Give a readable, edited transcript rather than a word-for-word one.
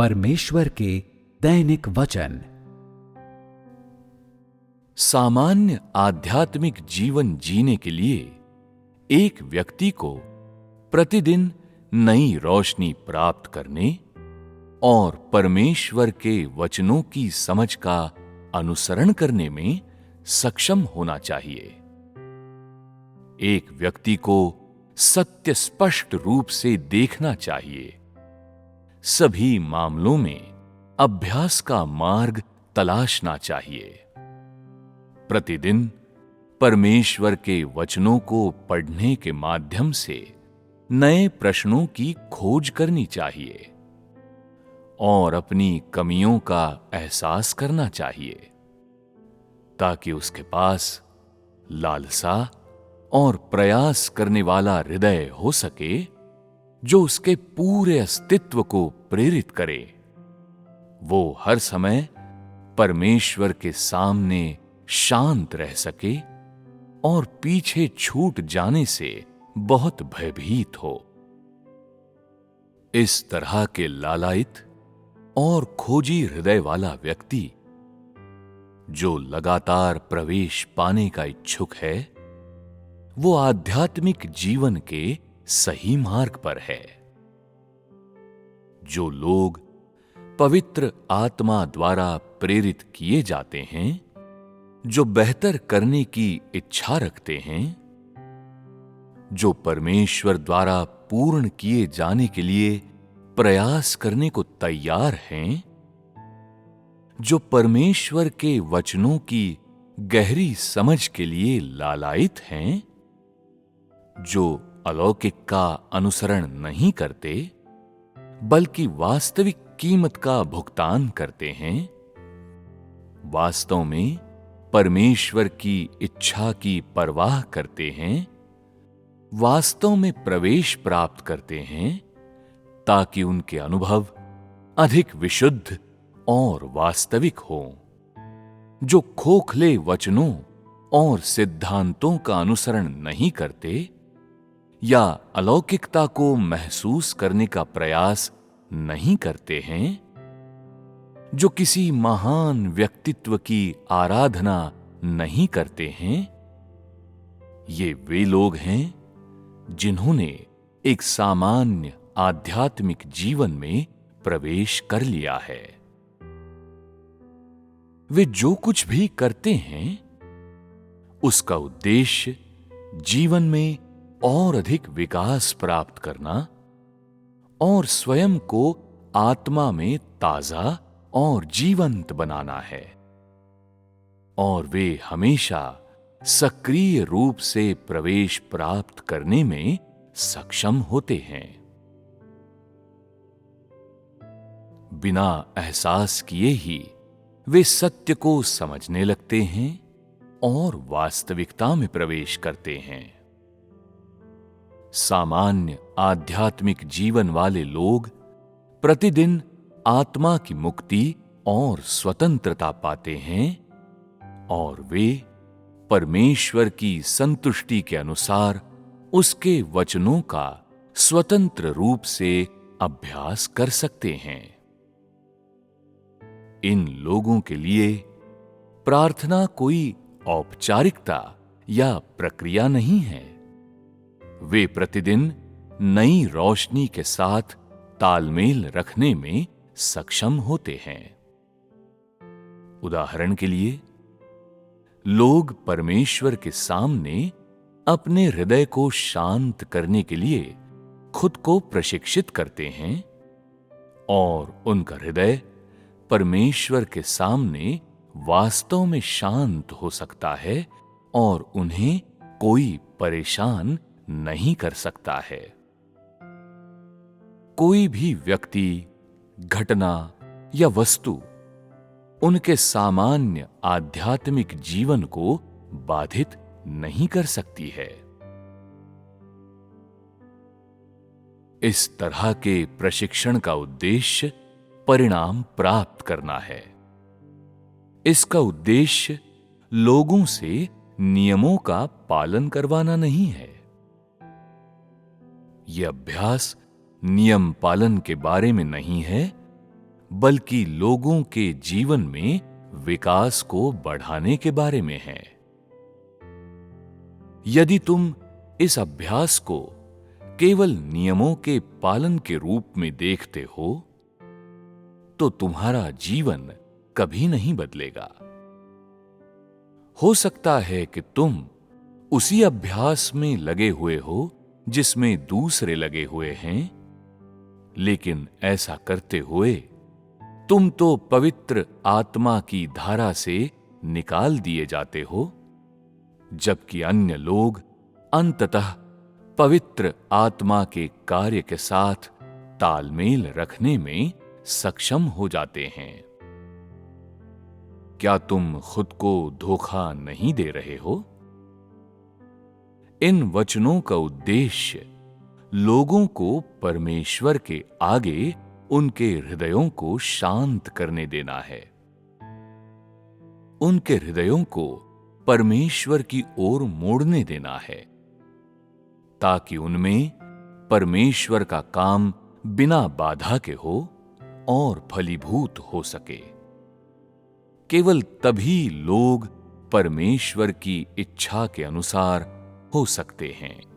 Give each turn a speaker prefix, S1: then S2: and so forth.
S1: परमेश्वर के दैनिक वचन।
S2: सामान्य आध्यात्मिक जीवन जीने के लिए एक व्यक्ति को प्रतिदिन नई रोशनी प्राप्त करने और परमेश्वर के वचनों की समझ का अनुसरण करने में सक्षम होना चाहिए। एक व्यक्ति को सत्य स्पष्ट रूप से देखना चाहिए। सभी मामलों में अभ्यास का मार्ग तलाशना चाहिए। प्रतिदिन परमेश्वर के वचनों को पढ़ने के माध्यम से नए प्रश्नों की खोज करनी चाहिए और अपनी कमियों का एहसास करना चाहिए, ताकि उसके पास लालसा और प्रयास करने वाला हृदय हो सके जो उसके पूरे अस्तित्व को प्रेरित करे। वो हर समय परमेश्वर के सामने शांत रह सके और पीछे छूट जाने से बहुत भयभीत हो। इस तरह के लालायित और खोजी हृदय वाला व्यक्ति जो लगातार प्रवेश पाने का इच्छुक है, वो आध्यात्मिक जीवन के सही मार्ग पर है। जो लोग पवित्र आत्मा द्वारा प्रेरित किए जाते हैं, जो बेहतर करने की इच्छा रखते हैं, जो परमेश्वर द्वारा पूर्ण किए जाने के लिए प्रयास करने को तैयार हैं, जो परमेश्वर के वचनों की गहरी समझ के लिए लालायित हैं, जो अलौकिक का अनुसरण नहीं करते बल्कि वास्तविक कीमत का भुगतान करते हैं, वास्तव में परमेश्वर की इच्छा की परवाह करते हैं, वास्तव में प्रवेश प्राप्त करते हैं, ताकि उनके अनुभव अधिक विशुद्ध और वास्तविक हों, जो खोखले वचनों और सिद्धांतों का अनुसरण नहीं करते या अलौकिकता को महसूस करने का प्रयास नहीं करते हैं, जो किसी महान व्यक्तित्व की आराधना नहीं करते हैं। ये वे लोग हैं जिन्होंने एक सामान्य आध्यात्मिक जीवन में प्रवेश कर लिया है। वे जो कुछ भी करते हैं, उसका उद्देश्य जीवन में और अधिक विकास प्राप्त करना और स्वयं को आत्मा में ताजा और जीवंत बनाना है। और वे हमेशा सक्रिय रूप से प्रवेश प्राप्त करने में सक्षम होते हैं। बिना एहसास किए ही वे सत्य को समझने लगते हैं और वास्तविकता में प्रवेश करते हैं। सामान्य आध्यात्मिक जीवन वाले लोग प्रतिदिन आत्मा की मुक्ति और स्वतंत्रता पाते हैं और वे परमेश्वर की संतुष्टि के अनुसार उसके वचनों का स्वतंत्र रूप से अभ्यास कर सकते हैं। इन लोगों के लिए प्रार्थना कोई औपचारिकता या प्रक्रिया नहीं है। वे प्रतिदिन नई रोशनी के साथ तालमेल रखने में सक्षम होते हैं। उदाहरण के लिए, लोग परमेश्वर के सामने अपने हृदय को शांत करने के लिए खुद को प्रशिक्षित करते हैं और उनका हृदय परमेश्वर के सामने वास्तव में शांत हो सकता है और उन्हें कोई परेशान नहीं कर सकता है। कोई भी व्यक्ति, घटना या वस्तु उनके सामान्य आध्यात्मिक जीवन को बाधित नहीं कर सकती है। इस तरह के प्रशिक्षण का उद्देश्य परिणाम प्राप्त करना है। इसका उद्देश्य लोगों से नियमों का पालन करवाना नहीं है। यह अभ्यास नियम पालन के बारे में नहीं है, बल्कि लोगों के जीवन में विकास को बढ़ाने के बारे में है। यदि तुम इस अभ्यास को केवल नियमों के पालन के रूप में देखते हो, तो तुम्हारा जीवन कभी नहीं बदलेगा। हो सकता है कि तुम उसी अभ्यास में लगे हुए हो जिसमें दूसरे लगे हुए हैं, लेकिन ऐसा करते हुए तुम तो पवित्र आत्मा की धारा से निकाल दिए जाते हो, जबकि अन्य लोग अंततः पवित्र आत्मा के कार्य के साथ तालमेल रखने में सक्षम हो जाते हैं। क्या तुम खुद को धोखा नहीं दे रहे हो? इन वचनों का उद्देश्य लोगों को परमेश्वर के आगे उनके हृदयों को शांत करने देना है, उनके हृदयों को परमेश्वर की ओर मोड़ने देना है, ताकि उनमें परमेश्वर का काम बिना बाधा के हो और फलीभूत हो सके। केवल तभी लोग परमेश्वर की इच्छा के अनुसार हो सकते हैं।